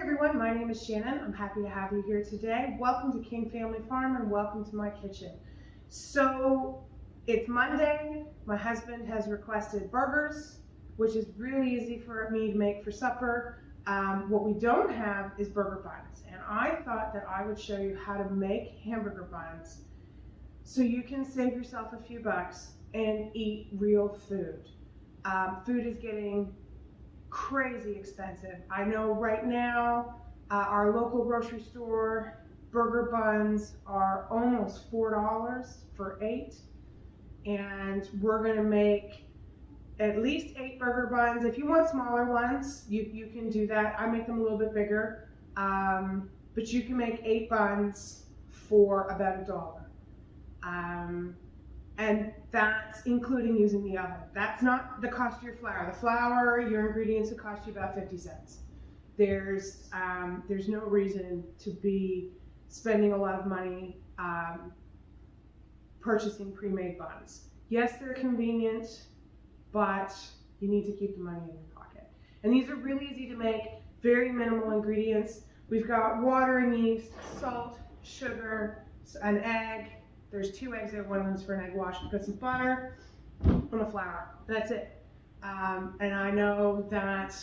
everyone, my name is Shannon. I'm happy to have you here today. Welcome to King Family Farm and welcome to my kitchen. So it's Monday. My husband has requested burgers, which is really easy for me to make for supper. What we don't have is burger buns, and I thought that I would show you how to make hamburger buns so you can save yourself a few bucks and eat real food. Food is getting crazy expensive. I know right now our local grocery store burger buns are almost $4 for 8, and we're going to make at least 8 burger buns. If you want smaller ones, you can do that. I make them a little bit bigger, but you can make 8 buns for about $1. And that's including using the oven. That's not the cost of your flour. The flour, your ingredients, will cost you about 50 cents. There's no reason to be spending a lot of money purchasing pre-made buns. Yes, they're convenient, but you need to keep the money in your pocket. And these are really easy to make, very minimal ingredients. We've got water and yeast, salt, sugar, an egg. There's 2 eggs there, one of them's for an egg wash. We've got some butter and the flour. That's it. And I know that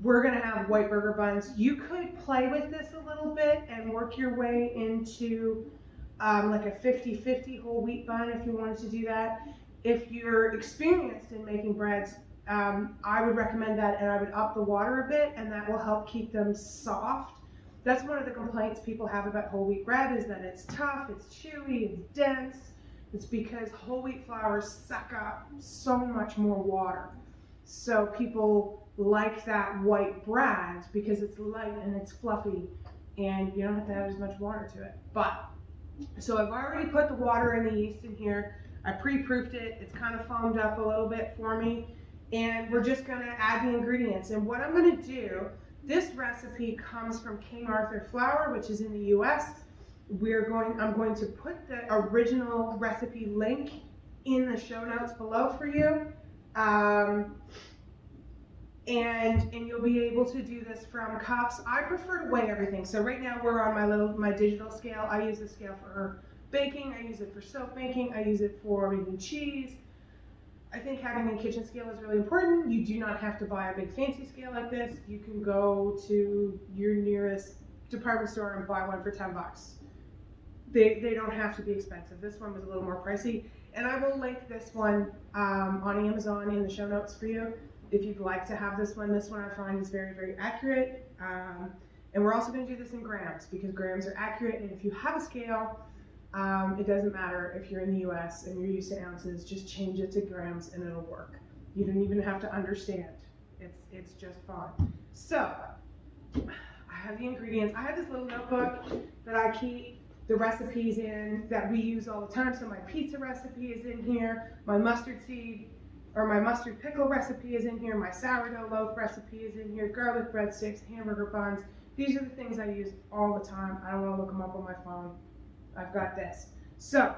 we're gonna have white burger buns. You could play with this a little bit and work your way into like a 50-50 whole wheat bun if you wanted to do that. If you're experienced in making breads, I would recommend that, and I would up the water a bit, and that will help keep them soft. That's one of the complaints people have about whole wheat bread, is that it's tough, it's chewy, it's dense. It's because whole wheat flours suck up so much more water. So people like that white bread because it's light and it's fluffy and you don't have to add as much water to it. So I've already put the water and the yeast in here. I pre-proofed it. It's kind of foamed up a little bit for me. And we're just gonna add the ingredients. And what I'm gonna do, this recipe comes from King Arthur flour, which is in the US. I'm going to put the original recipe link in the show notes below for you. And you'll be able to do this from cups. I prefer to weigh everything. So right now we're on my digital scale. I use the scale for baking. I use it for soap making. I use it for making cheese. I think having a kitchen scale is really important. You do not have to buy a big fancy scale like this. You can go to your nearest department store and buy one for 10 bucks. They don't have to be expensive. This one was a little more pricey. And I will link this one on Amazon in the show notes for you if you'd like to have this one. This one I find is very, very accurate. And we're also going to do this in grams because grams are accurate. And if you have a scale, it doesn't matter if you're in the US and you're used to ounces, just change it to grams and it'll work. You don't even have to understand. It's just fine. So, I have the ingredients. I have this little notebook that I keep the recipes in that we use all the time. So my pizza recipe is in here, my mustard pickle recipe is in here, my sourdough loaf recipe is in here, garlic breadsticks, hamburger buns. These are the things I use all the time. I don't want to look them up on my phone. I've got this. So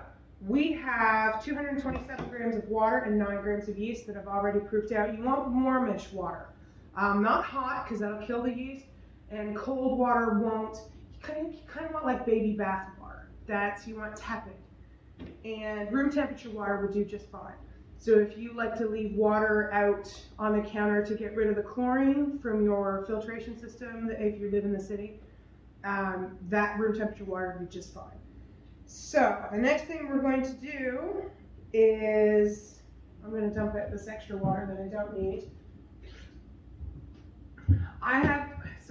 we have 227 grams of water and 9 grams of yeast that I've already proofed out. You want warmish water, not hot because that'll kill the yeast, and cold water won't. You kind of want like baby bath water. You want tepid, and room temperature water would do just fine. So if you like to leave water out on the counter to get rid of the chlorine from your filtration system, if you live in the city, that room temperature water would be just fine. So the next thing we're going to do is, I'm going to dump out this extra water that I don't need.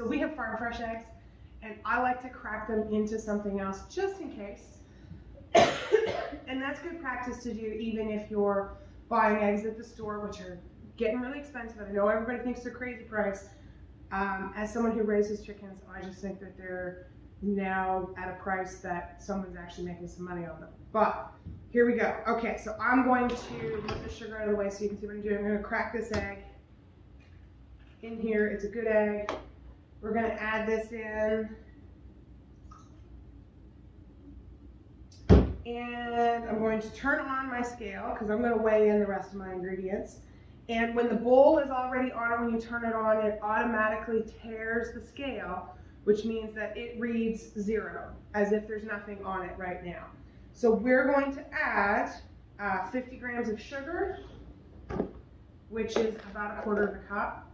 We have farm fresh eggs, and I like to crack them into something else just in case. And that's good practice to do even if you're buying eggs at the store, which are getting really expensive. I know everybody thinks they're crazy price. As someone who raises chickens, I just think that they're now at a price that someone's actually making some money on them. But here we go. Okay, so I'm going to put the sugar out of the way so you can see what I'm doing. I'm going to crack this egg in here. It's a good egg. We're going to add this in. And I'm going to turn on my scale because I'm going to weigh in the rest of my ingredients. And when the bowl is already on, when you turn it on, it automatically tears the scale, which means that it reads 0, as if there's nothing on it right now. So we're going to add 50 grams of sugar, which is about 1/4 of a cup.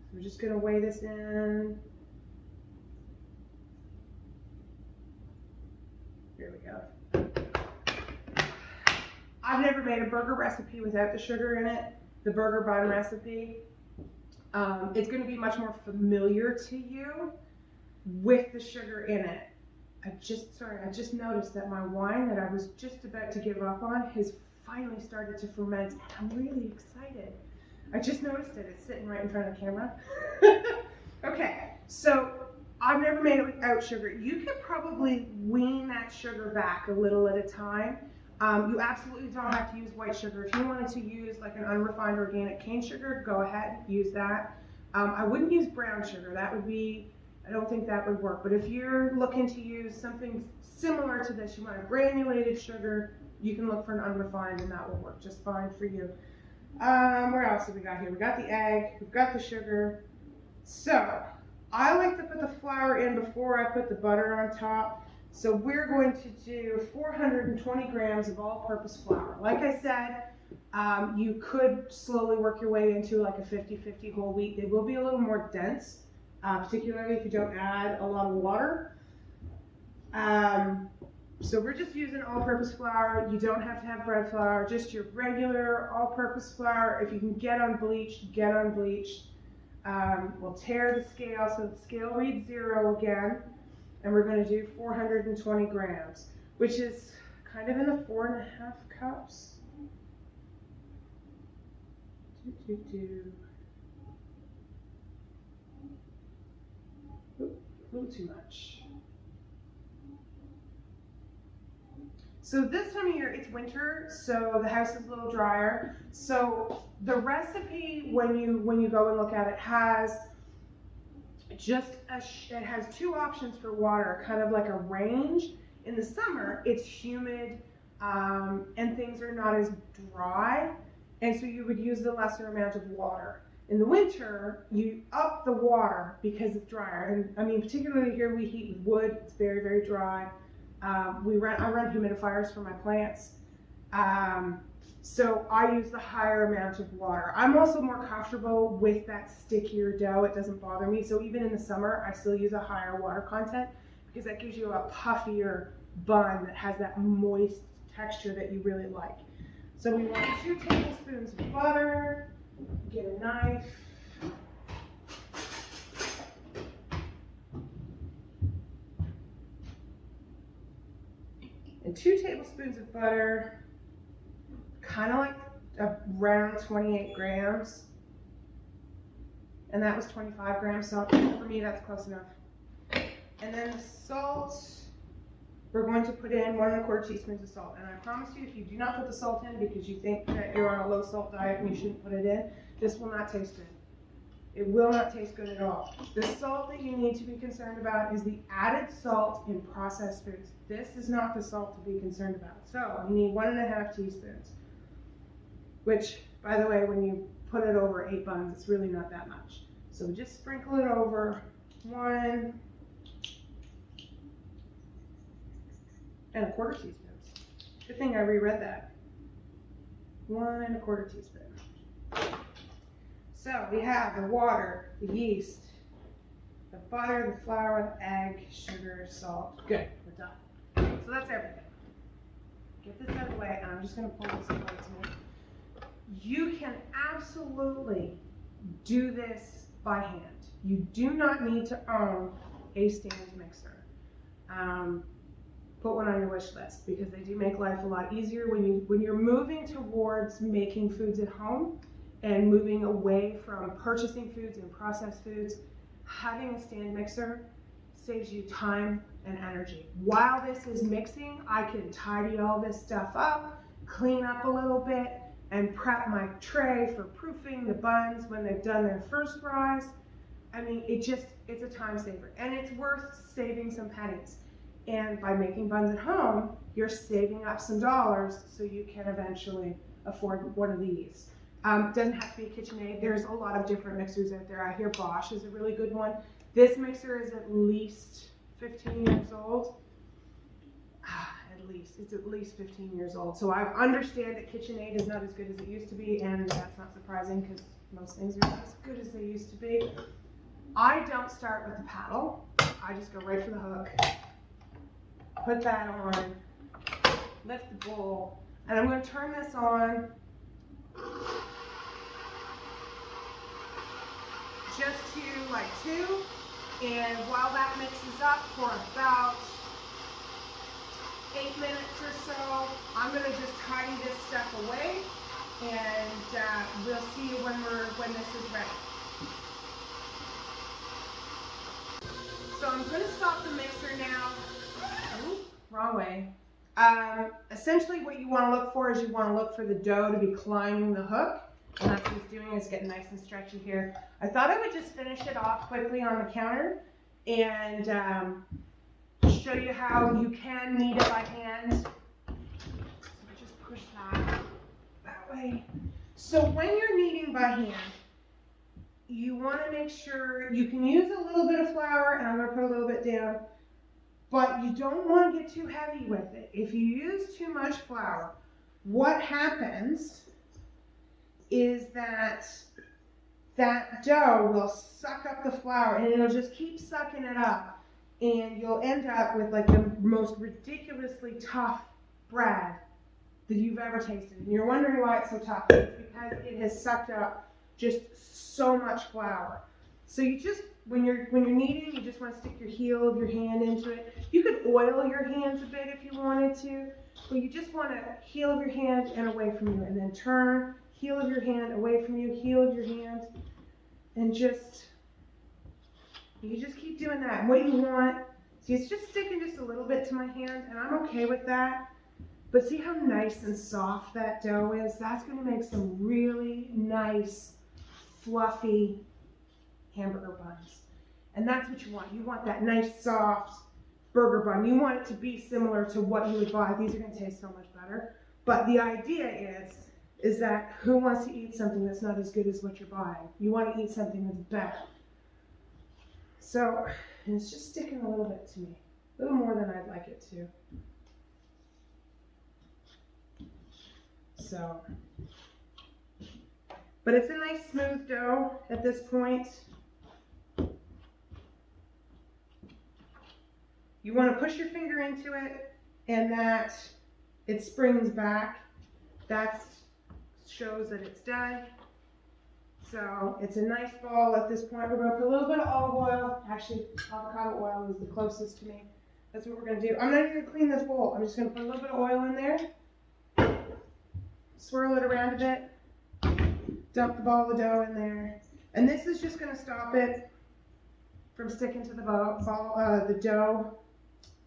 So we're just going to weigh this in. Here we go. I've never made a burger recipe without the sugar in it, the burger bun recipe. It's going to be much more familiar to you with the sugar in it. I just noticed that my wine that I was just about to give up on has finally started to ferment. I'm really excited. I just noticed it. It's sitting right in front of the camera. Okay, so I've never made it without sugar. You could probably wean that sugar back a little at a time. You absolutely don't have to use white sugar. If you wanted to use like an unrefined organic cane sugar, go ahead, use that. I wouldn't use brown sugar. That would be, I don't think that would work. But if you're looking to use something similar to this, you want a granulated sugar, you can look for an unrefined and that will work just fine for you. What else have we got here? We got the egg, we've got the sugar. So I like to put the flour in before I put the butter on top. So we're going to do 420 grams of all-purpose flour. Like I said, you could slowly work your way into like a 50-50 whole wheat. They will be a little more dense, particularly if you don't add a lot of water. So we're just using all-purpose flour. You don't have to have bread flour, just your regular all-purpose flour. If you can get unbleached, get unbleached. We'll tear the scale so the scale reads 0 again. And we're going to do 420 grams, which is kind of in the 4.5 cups. Oop, a little too much. So this time of year, it's winter, so the house is a little drier. So the recipe, when you go and look at it, has it has 2 options for water, kind of like a range. In the summer, it's humid and things are not as dry, and so you would use the lesser amount of water. In the winter, you up the water because it's drier, and I mean, particularly here we heat with wood. It's very, very dry. I run humidifiers for my plants. So I use the higher amount of water. I'm also more comfortable with that stickier dough. It doesn't bother me. So even in the summer, I still use a higher water content because that gives you a puffier bun that has that moist texture that you really like. So we want 2 tablespoons of butter. Get a knife. And 2 tablespoons of butter. Kind of like around 28 grams, and that was 25 grams, so for me that's close enough. And then the salt, we're going to put in 1 1/4 teaspoons of salt, and I promise you, if you do not put the salt in because you think that you're on a low salt diet and you shouldn't put it in, this will not taste good. It will not taste good at all. The salt that you need to be concerned about is the added salt in processed foods. This is not the salt to be concerned about. So you need 1 1/2 teaspoons. Which, by the way, when you put it over 8 buns, it's really not that much. So just sprinkle it over 1 1/4 teaspoons. Good thing I reread that. 1 1/4 teaspoon. So we have the water, the yeast, the butter, the flour, the egg, sugar, salt. Good, we're done. So that's everything. Get this out of the way, and I'm just going to pull this away to me. You can absolutely do this by hand. You do not need to own a stand mixer. Put one on your wish list because they do make life a lot easier when you're moving towards making foods at home and moving away from purchasing foods and processed foods. Having a stand mixer saves you time and energy. While this is mixing, I can tidy all this stuff up, clean up a little bit, and prep my tray for proofing the buns when they've done their first rise. I mean, it's a time saver, and it's worth saving some pennies. And by making buns at home, you're saving up some dollars so you can eventually afford one of these. Doesn't have to be a KitchenAid. There's a lot of different mixers out there. I hear Bosch is a really good one. This mixer is at least 15 years old. It's at least 15 years old. So I understand that KitchenAid is not as good as it used to be, and that's not surprising because most things are not as good as they used to be. I don't start with the paddle. I just go right for the hook. Put that on, lift the bowl, and I'm going to turn this on just to like 2, and while that mixes up for about 8 minutes or so, I'm going to just tidy this stuff away, and we'll see you when this is ready. So I'm going to stop the mixer now. Ooh, wrong way. Essentially what you want to look for is you want to look for the dough to be climbing the hook, and that's what it's doing. It's getting nice and stretchy here. I thought I would just finish it off quickly on the counter and show you how you can knead it by hand. So I just push that way. So when you're kneading by hand, you want to make sure you can use a little bit of flour, and I'm going to put a little bit down, but you don't want to get too heavy with it. If you use too much flour, what happens is that dough will suck up the flour, and it'll just keep sucking it up, and you'll end up with like the most ridiculously tough bread that you've ever tasted. And you're wondering why it's so tough. It's because it has sucked up just so much flour. So you just, when you're kneading, you just want to stick your heel of your hand into it. You could oil your hands a bit if you wanted to, but you just want to heel of your hand and away from you, and then turn, heel of your hand away from you, heel of your hand, and you just keep doing that. And what you want, see, it's just sticking just a little bit to my hand, and I'm okay with that. But see how nice and soft that dough is? That's going to make some really nice, fluffy hamburger buns. And that's what you want. You want that nice, soft burger bun. You want it to be similar to what you would buy. These are going to taste so much better. But the idea is that who wants to eat something that's not as good as what you're buying? You want to eat something that's better. So, and it's just sticking a little bit to me. A little more than I'd like it to. So, but it's a nice smooth dough at this point. You want to push your finger into it, and that it springs back. That shows that it's done. So it's a nice ball at this point. We're going to put a little bit of olive oil. Actually, avocado oil is the closest to me. That's what we're going to do. I'm not even going to clean this bowl. I'm just going to put a little bit of oil in there. Swirl it around a bit. Dump the ball of dough in there. And this is just going to stop it from sticking to the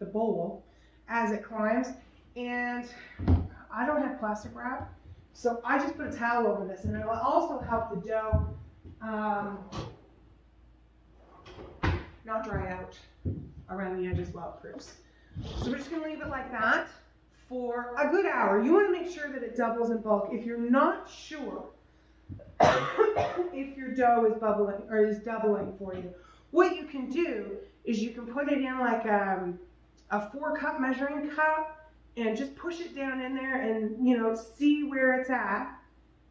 bowl as it climbs. And I don't have plastic wrap, so I just put a towel over this, and it'll also help the dough not dry out around the edges while it proofs. So we're just going to leave it like that for a good hour. You want to make sure that it doubles in bulk. If you're not sure if your dough is bubbling or is doubling for you, what you can do is you can put it in like a 4-cup measuring cup and just push it down in there and, see where it's at.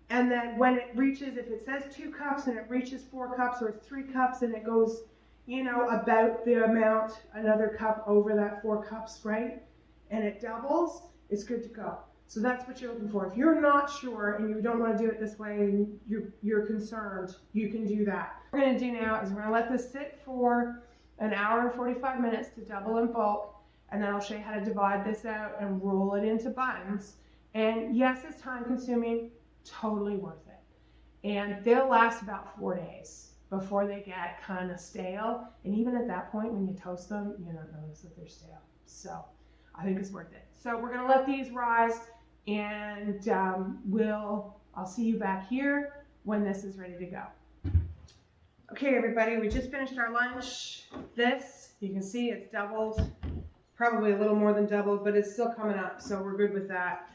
And then when it reaches, if it says 2 cups and it reaches 4 cups, or it's 3 cups and it goes, about the amount, another cup over that 4 cups, right? And it doubles, it's good to go. So that's what you're looking for. If you're not sure and you don't want to do it this way and you're concerned, you can do that. What we're going to do now is we're going to let this sit for an hour and 45 minutes to double in bulk, and then I'll show you how to divide this out and roll it into buns. And yes, it's time consuming, totally worth it. And they'll last about 4 days before they get kind of stale. And even at that point, when you toast them, you don't notice that they're stale. So I think it's worth it. So we're going to let these rise, and I'll see you back here when this is ready to go. Okay, everybody, we just finished our lunch. This, you can see it's doubled, probably a little more than doubled, but it's still coming up, so we're good with that.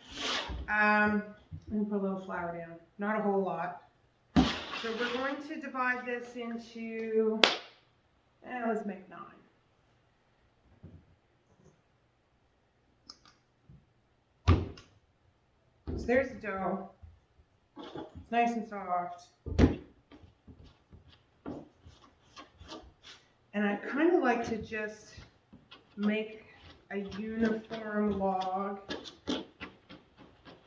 And put a little flour down, not a whole lot. So we're going to divide this into, let's make 9. So there's the dough. It's nice and soft. And I kind of like to just make a uniform log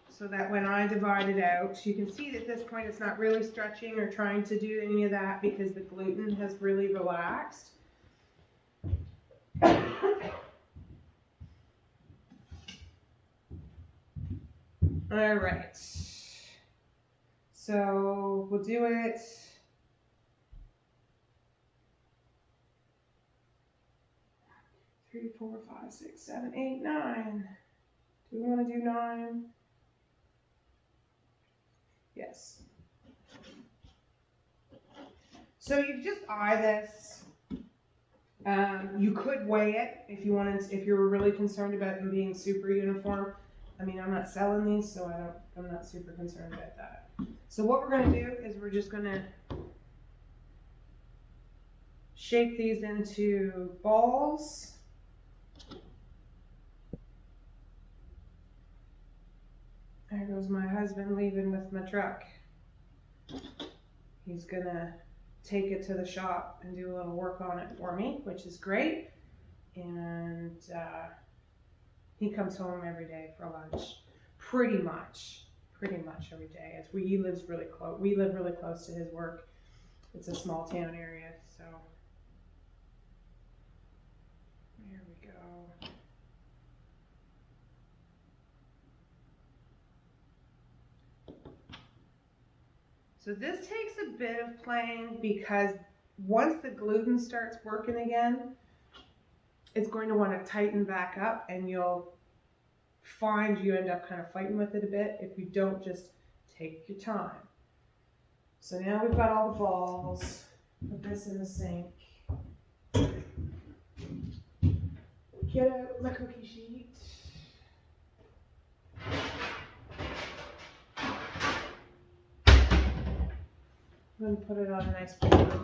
so that when I divide it out, you can see that at this point it's not really stretching or trying to do any of that because the gluten has really relaxed. All right, so we'll do it. Three, 4, 5, 6, 7, 8, 9. Do we want to do 9? Yes. So you just eye this. You could weigh it if you wanted, if you were really concerned about them being super uniform. I mean, I'm not selling these, so I'm not super concerned about that. So what we're going to do is we're just going to shape these into balls. There goes my husband leaving with my truck. He's gonna take it to the shop and do a little work on it for me, which is great. And he comes home every day for lunch, pretty much every day. As he lives really close. We live really close to his work. It's a small town area, so there we go. So this takes a bit of playing because once the gluten starts working again, it's going to want to tighten back up and you'll find you end up kind of fighting with it a bit if you don't just take your time. So now we've got all the balls. Put this in the sink. Get out my cookie sheet. I'm going to put it on a nice paper.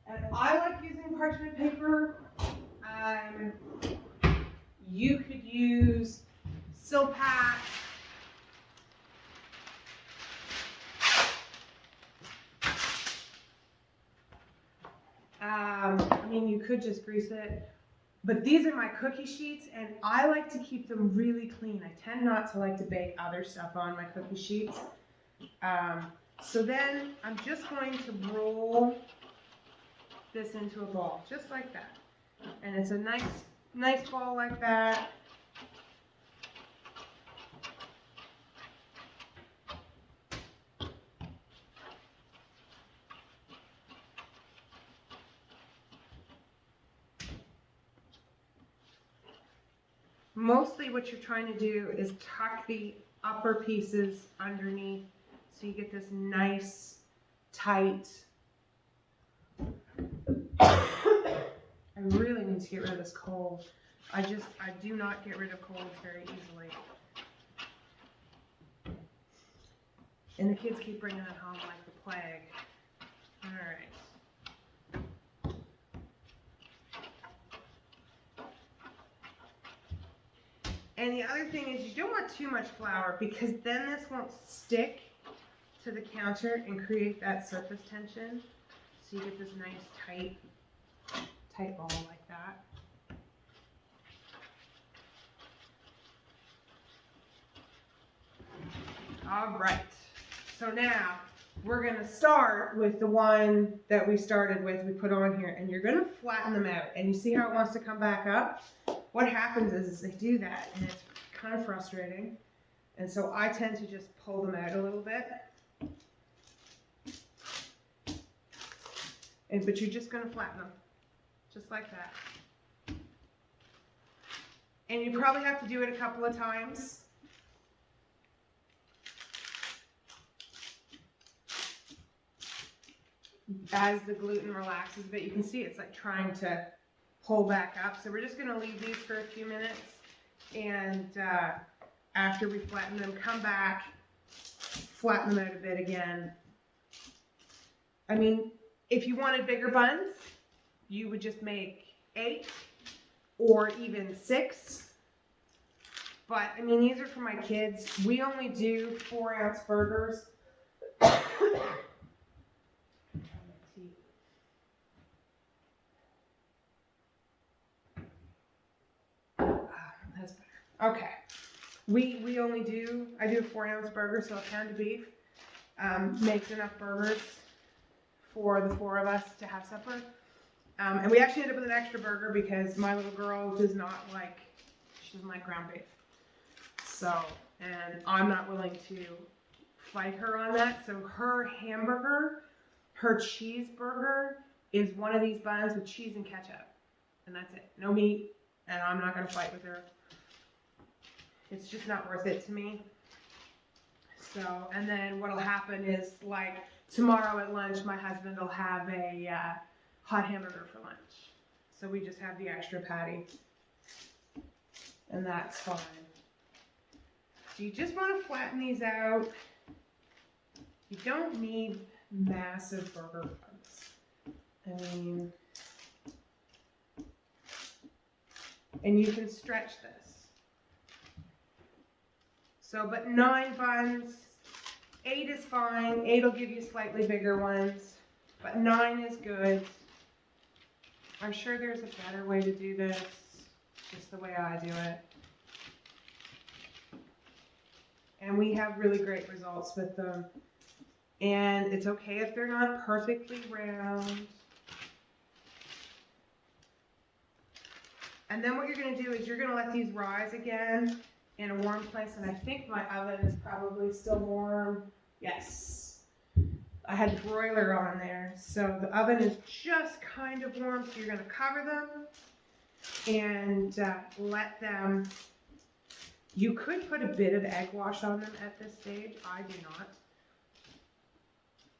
And I like using parchment paper. You could use Silpat. I mean, you could just grease it. But these are my cookie sheets, and I like to keep them really clean. I tend not to like to bake other stuff on my cookie sheets. So then I'm just going to roll this into a ball, just like that. And it's a nice ball like that. Mostly what you're trying to do is tuck the upper pieces underneath so you get this nice, tight. I really need to get rid of this cold. I do not get rid of colds very easily. And the kids keep bringing it home like the plague. All right. And the other thing is you don't want too much flour because then this won't stick to the counter and create that surface tension. So you get this nice tight ball like that. All right, so now we're gonna start with the one that we started with, we put on here, and you're gonna flatten them out. And you see how it wants to come back up? What happens is they do that, and it's kind of frustrating. And so I tend to just pull them out a little bit. But you're just gonna flatten them, just like that. And you probably have to do it a couple of times. As the gluten relaxes a bit, you can see it's like trying to pull back up. So we're just going to leave these for a few minutes And after we flatten them, come back, flatten them out a bit again. I mean, if you wanted bigger buns, you would just make 8 or even 6. But I mean, these are for my kids. We only do 4-ounce burgers. That's better. Okay. We only do, I do a 4-ounce burger, so a pound of beef makes enough burgers for the 4 of us to have supper. And we actually ended up with an extra burger because my little girl doesn't like ground beef. So, and I'm not willing to fight her on that. So her hamburger, her cheeseburger is one of these buns with cheese and ketchup. And that's it. No meat. And I'm not going to fight with her. It's just not worth it to me. So, and then what'll happen is, like, tomorrow at lunch, my husband will have a hot hamburger for lunch. So we just have the extra patty. And that's fine. So you just want to flatten these out. You don't need massive burger buns. I mean, and you can stretch this. So, but 9 buns, 8 is fine. 8 will give you slightly bigger ones, but 9 is good. I'm sure there's a better way to do this, just the way I do it. And we have really great results with them. And it's okay if they're not perfectly round. And then what you're going to do is you're going to let these rise again in a warm place. And I think my oven is probably still warm. Yes. I had the broiler on there. So the oven is just kind of warm. So you're going to cover them and let them. You could put a bit of egg wash on them at this stage. I do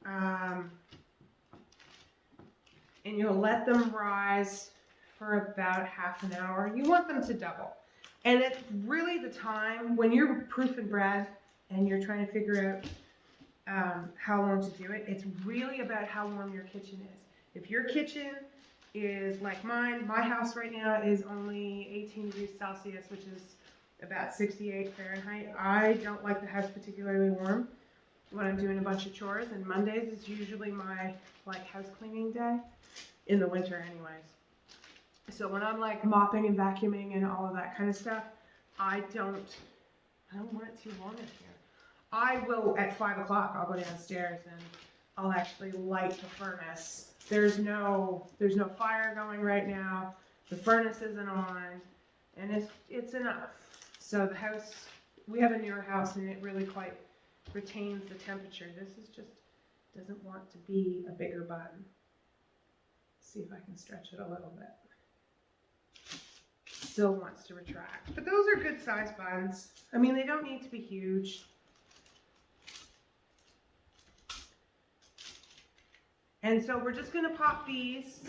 not. And you'll let them rise for about half an hour. You want them to double. And it's really the time when you're proofing bread and you're trying to figure out how long to do it. It's really about how warm your kitchen is. If your kitchen is like mine, my house right now is only 18 degrees Celsius, which is about 68 Fahrenheit. I don't like the house particularly warm when I'm doing a bunch of chores, and Mondays is usually my house cleaning day in the winter anyways. So when I'm like mopping and vacuuming and all of that kind of stuff, I don't want it too warm in here. I will, at 5 o'clock, I'll go downstairs and I'll actually light the furnace. There's no fire going right now. The furnace isn't on, and it's enough. So the house, we have a newer house and it really quite retains the temperature. This is just, doesn't want to be a bigger bun. See if I can stretch it a little bit. Still wants to retract. But those are good sized buns. I mean, they don't need to be huge. And so we're just going to pop these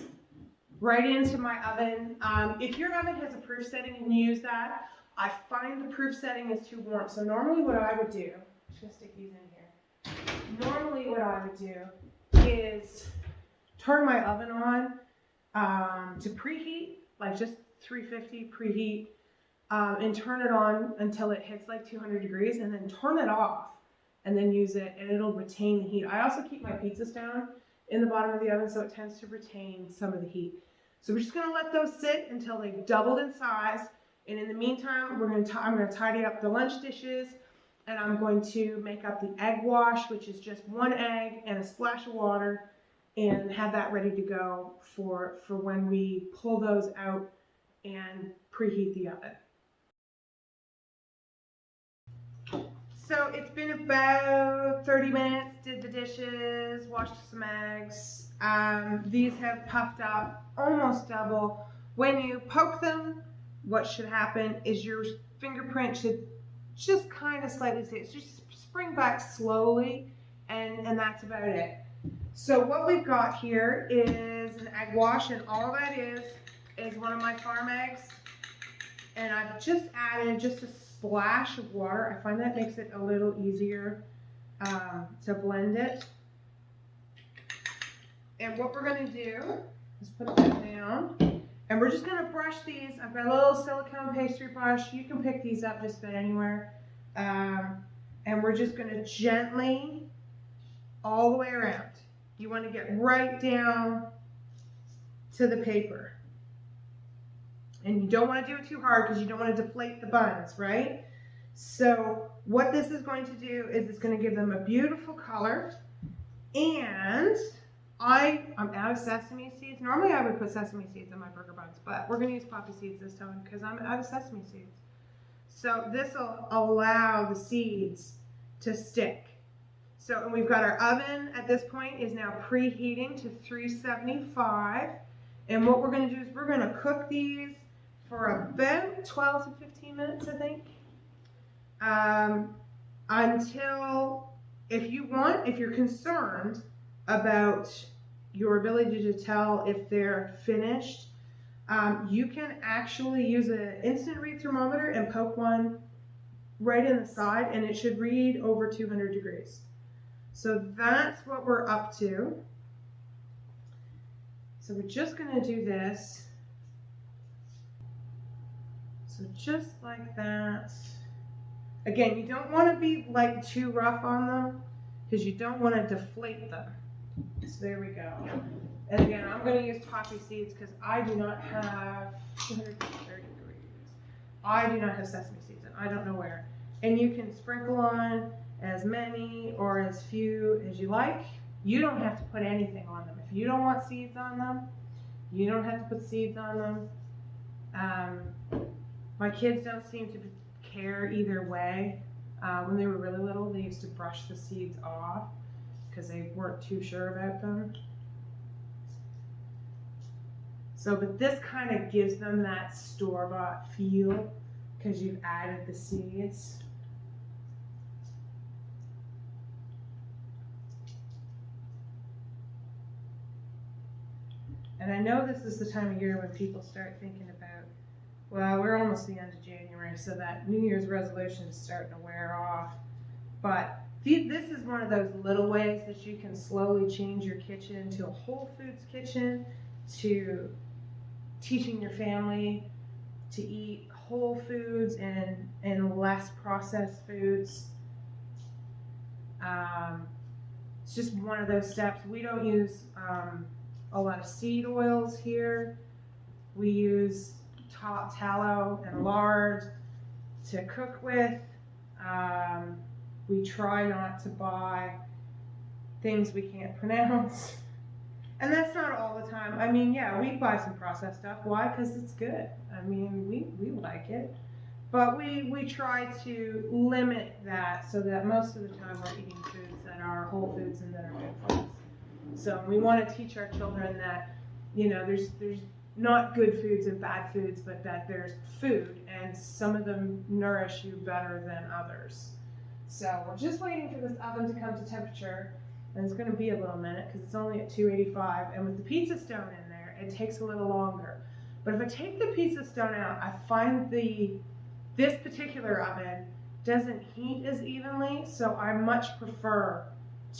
right into my oven. If your oven has a proof setting and you use that, I find the proof setting is too warm. So normally what I would do, I'm just going to stick these in here. Normally what I would do is turn my oven on to preheat, like just 350 preheat, and turn it on until it hits like 200 degrees, and then turn it off and then use it, and it'll retain the heat. I also keep my pizza stone in the bottom of the oven, so it tends to retain some of the heat. So we're just going to let those sit until they've doubled in size. And in the meantime, I'm going to tidy up the lunch dishes, and I'm going to make up the egg wash, which is just 1 egg and a splash of water, and have that ready to go for when we pull those out and preheat the oven. So it's been about 30 minutes, did the dishes, washed some eggs. These have puffed up almost double. When you poke them, what should happen is your fingerprint should just kind of slightly stay. Just spring back slowly, and that's about it. So what we've got here is an egg wash, and all that is one of my farm eggs. And I've just added just a splash of water. I find that makes it a little easier to blend it. And what we're going to do is put that down. And we're just going to brush these. I've got a little silicone pastry brush. You can pick these up just about anywhere. And we're just going to gently, all the way around. You want to get right down to the paper. And you don't want to do it too hard because you don't want to deflate the buns, right? So what this is going to do is it's going to give them a beautiful color. And I'm out of sesame seeds. Normally I would put sesame seeds in my burger buns, but we're going to use poppy seeds this time because I'm out of sesame seeds. So this will allow the seeds to stick. So, and we've got our oven at this point is now preheating to 375. And what we're going to do is we're going to cook these for about 12 to 15 minutes, I think. Until, if you're concerned about your ability to tell if they're finished, you can actually use an instant read thermometer and poke one right in the side, and it should read over 200 degrees. So that's what we're up to. So we're just going to do this. So just like that. Again, you don't want to be like too rough on them because you don't want to deflate them. So there we go. And again, I'm going to use poppy seeds because I do not have 230 degrees. I do not have sesame seeds, and I don't know where. And you can sprinkle on as many or as few as you like. You don't have to put anything on them. If you don't want seeds on them, you don't have to put seeds on them. My kids don't seem to care either way. When they were really little, they used to brush the seeds off because they weren't too sure about them. So, but this kind of gives them that store-bought feel because you've added the seeds. And I know this is the time of year when people start thinking about, well, we're almost the end of January, so that New Year's resolution is starting to wear off. But this is one of those little ways that you can slowly change your kitchen to a whole foods kitchen, to teaching your family to eat whole foods and less processed foods. It's just one of those steps. We don't use a lot of seed oils here. We use tallow and lard to cook with. We try not to buy things we can't pronounce. And that's not all the time. I mean, yeah, we buy some processed stuff. Why? Because it's good. I mean, we like it. But we try to limit that so that most of the time we're eating foods that are whole foods and that are good for us. So we want to teach our children that, you know, there's not good foods and bad foods, but that there's food and some of them nourish you better than others. So we're just waiting for this oven to come to temperature, and it's going to be a little minute because it's only at 285, and with the pizza stone in there, it takes a little longer. But if I take the pizza stone out, I find this particular oven doesn't heat as evenly, so I much prefer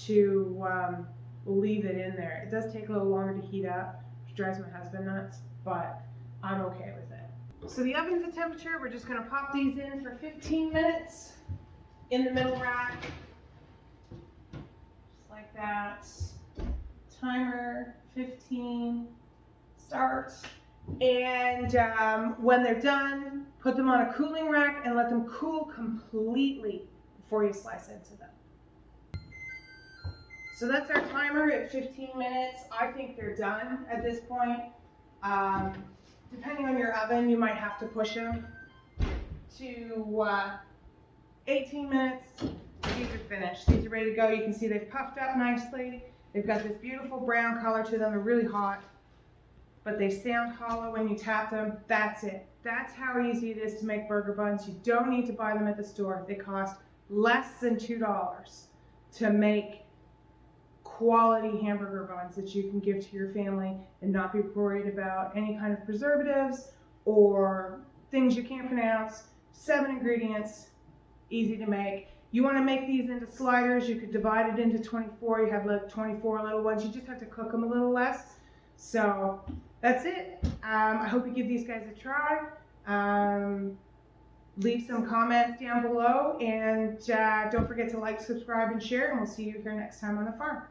to leave it in there. It does take a little longer to heat up, which drives my husband nuts, but I'm okay with it. So the oven's at temperature. We're just going to pop these in for 15 minutes in the middle rack, just like that. Timer 15, start. And when they're done, put them on a cooling rack and let them cool completely before you slice into them. So that's our timer at 15 minutes. I think they're done at this point. Depending on your oven, you might have to push them to 18 minutes. These are finished. These are ready to go. You can see they've puffed up nicely. They've got this beautiful brown color to them. They're really hot, but they sound hollow when you tap them. That's it. That's how easy it is to make burger buns. You don't need to buy them at the store. They cost less than $2 to make quality hamburger buns that you can give to your family and not be worried about any kind of preservatives or things you can't pronounce, 7 ingredients, easy to make. You want to make these into sliders, you could divide it into 24. You have like 24 little ones. You just have to cook them a little less. So that's it. I hope you give these guys a try. Leave some comments down below, and don't forget to like, subscribe, and share, and we'll see you here next time on the farm.